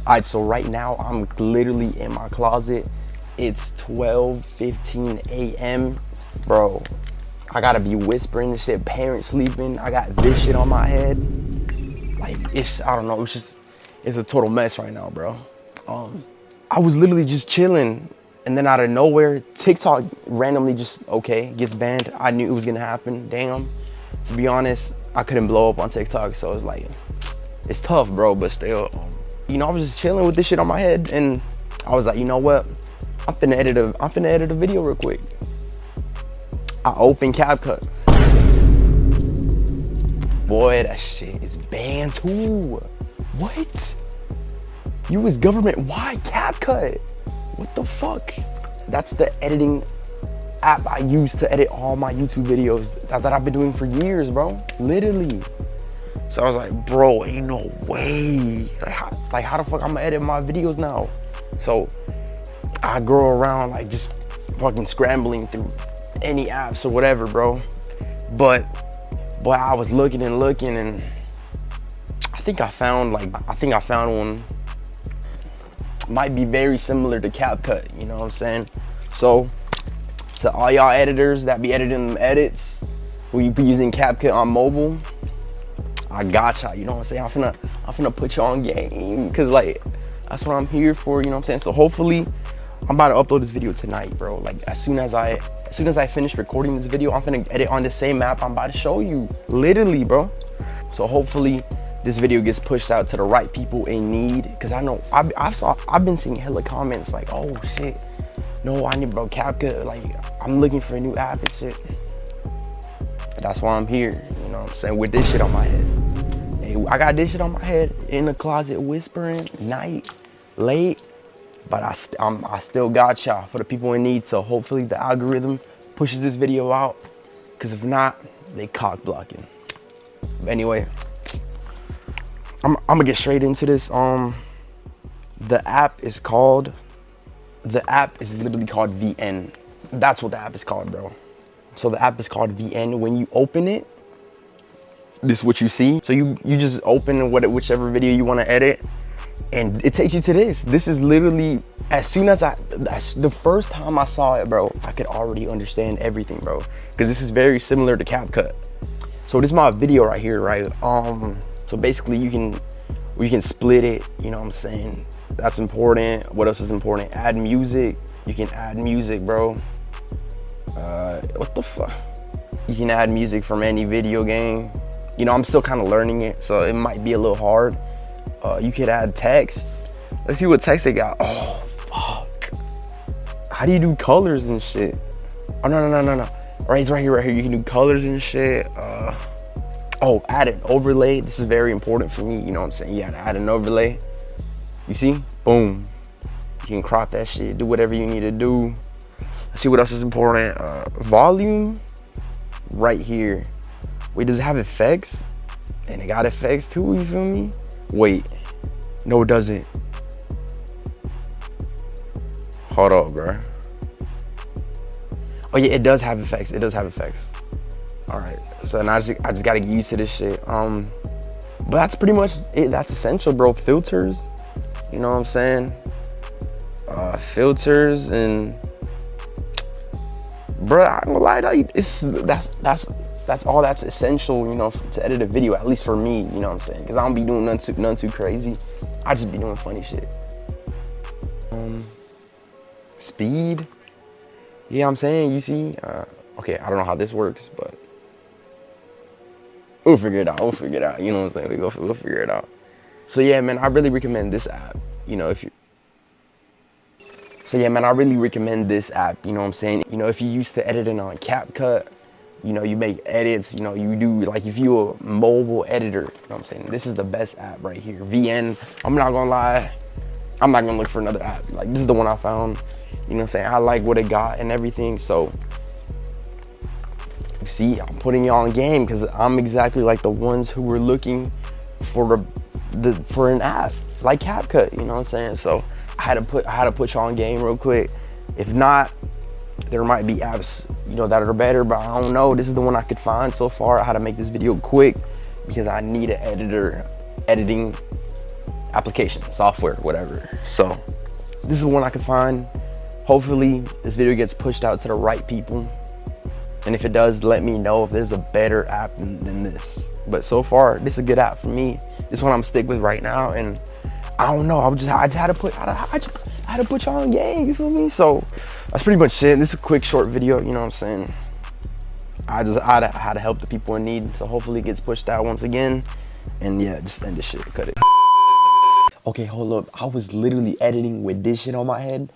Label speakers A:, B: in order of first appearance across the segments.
A: All right, so right now I'm literally in my closet. It's 12:15 a.m. Bro, I gotta be whispering and shit, parents sleeping. I got this shit on my head. Like, I don't know, it's a total mess right now, bro. I was literally just chilling, and then out of nowhere, TikTok randomly just, okay, gets banned. I knew it was gonna happen, damn. To be honest, I couldn't blow up on TikTok, so it's like, it's tough, bro, but still, you know, I was just chilling with this shit on my head, and I was like, you know what? I'm finna edit a video real quick. I opened CapCut. Boy, that shit is banned too. What? US government, why CapCut? What the fuck? That's the editing app I use to edit all my YouTube videos that I've been doing for years, bro, literally. So I was like, bro, ain't no way. Like how the fuck I'm gonna edit my videos now? So I go around like just fucking scrambling through any apps or whatever, bro. But boy, I was looking and looking, and I think I found one. Might be very similar to CapCut, you know what I'm saying? So to all y'all editors that be editing them edits, who you be using CapCut on mobile, I got y'all, you know what I'm saying? I'm finna put y'all on game, cause like, that's what I'm here for, you know what I'm saying? So hopefully, I'm about to upload this video tonight, bro. Like as soon as I finish recording this video, I'm finna edit on the same map I'm about to show you, literally, bro. So hopefully, this video gets pushed out to the right people in need, cause I know I've been seeing hella comments like, oh shit, no, I need, bro, CapCut, like I'm looking for a new app and shit. That's why I'm here, you know what I'm saying, with this shit on my head. Hey, I got this shit on my head in the closet whispering, night, late, but I still got y'all for the people in need. So hopefully the algorithm pushes this video out, cause if not, they cock blocking. But anyway, I'm gonna get straight into this. The app is literally called VN. That's what the app is called, bro. So the app is called VN. When you open it, this is what you see. So you just open whichever video you want to edit, and it takes you to this. This is literally, that's the first time I saw it, bro, I could already understand everything, bro, because this is very similar to CapCut. So this is my video right here, right? So basically you can split it, you know what I'm saying? That's important. What else is important? Add music. You can add music, bro. What the fuck? You can add music from any video game. You know, I'm still kind of learning it, so it might be a little hard. You could add text. Let's see what text they got. Oh, fuck. How do you do colors and shit? Oh, no. Right, it's right here. You can do colors and shit. Oh, add an overlay. This is very important for me, you know what I'm saying? You gotta add an overlay. You see? Boom. You can crop that shit, do whatever you need to do. Let's see what else is important. Volume, right here. Wait, does it have effects? And it got effects too, you feel me? Wait, no it doesn't. Hold up, bro. Oh yeah, it does have effects, All right, so now I just gotta get used to this shit. But that's pretty much it. That's essential, bro. Filters, you know what I'm saying? Filters, and bro, I ain't gonna lie, that's all that's essential, you know, to edit a video, at least for me, you know what I'm saying? Because I don't be doing none too crazy. I just be doing funny shit. Speed, yeah, I'm saying, you see, okay, I don't know how this works, but we'll figure it out, you know what I'm saying? We'll figure it out. So yeah, man, I really recommend this app, you know, I really recommend this app, you know what I'm saying? You know, if you're used to editing on CapCut, you know, you make edits, you know, you do, like, if you're a mobile editor, you know what I'm saying? This is the best app right here, VN. I'm not gonna lie, I'm not gonna look for another app. Like, this is the one I found, you know what I'm saying? I like what it got and everything, so. See, I'm putting y'all on game because I'm exactly like the ones who were looking for an app like CapCut, you know what I'm saying? So I had to put y'all on game real quick. If not, there might be apps, you know, that are better, but I don't know. This is the one I could find so far. I had to make this video quick because I need an editor editing application, software, whatever. So this is one I can find. Hopefully this video gets pushed out to the right people. And if it does, let me know if there's a better app than this. But so far, this is a good app for me. This one I'm stick with right now. And I don't know, I just had to put y'all on game, you feel me? So that's pretty much it. This is a quick short video, you know what I'm saying? I had to help the people in need. So hopefully it gets pushed out once again. And yeah, just end this shit, cut it. Okay, hold up. I was literally editing with this shit on my head,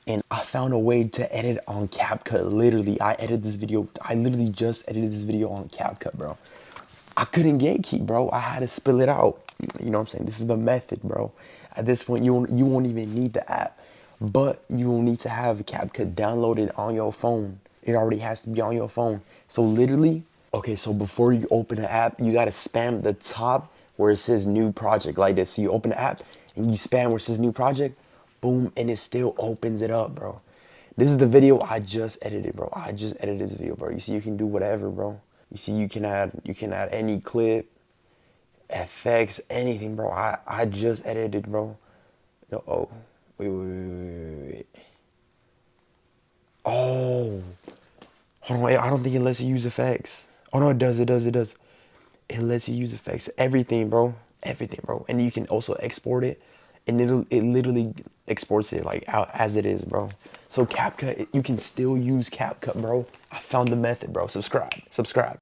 A: and I found a way to edit on CapCut. Literally, I literally just edited this video on CapCut, bro. I couldn't gatekeep, bro. I had to spill it out. You know what I'm saying? This is the method, bro. At this point, you won't even need the app, but you will need to have CapCut downloaded on your phone. It already has to be on your phone. So literally, okay, so before you open the app, you gotta spam the top where it says new project like this. So you open the app and you spam where it says new project, boom, and it still opens it up, bro. This is the video I just edited, bro. I just edited this video, bro. You see, you can do whatever, bro. You see, you can add any clip, effects, anything, bro. I just edited, bro. No, oh, wait. Oh, hold on, wait, I don't think it lets you use effects. Oh no, it does. It It lets you use effects, everything, bro. Everything, bro. And you can also export it, and it literally exports it like out as it is, bro. So CapCut, you can still use CapCut, bro. I found the method, bro. Subscribe.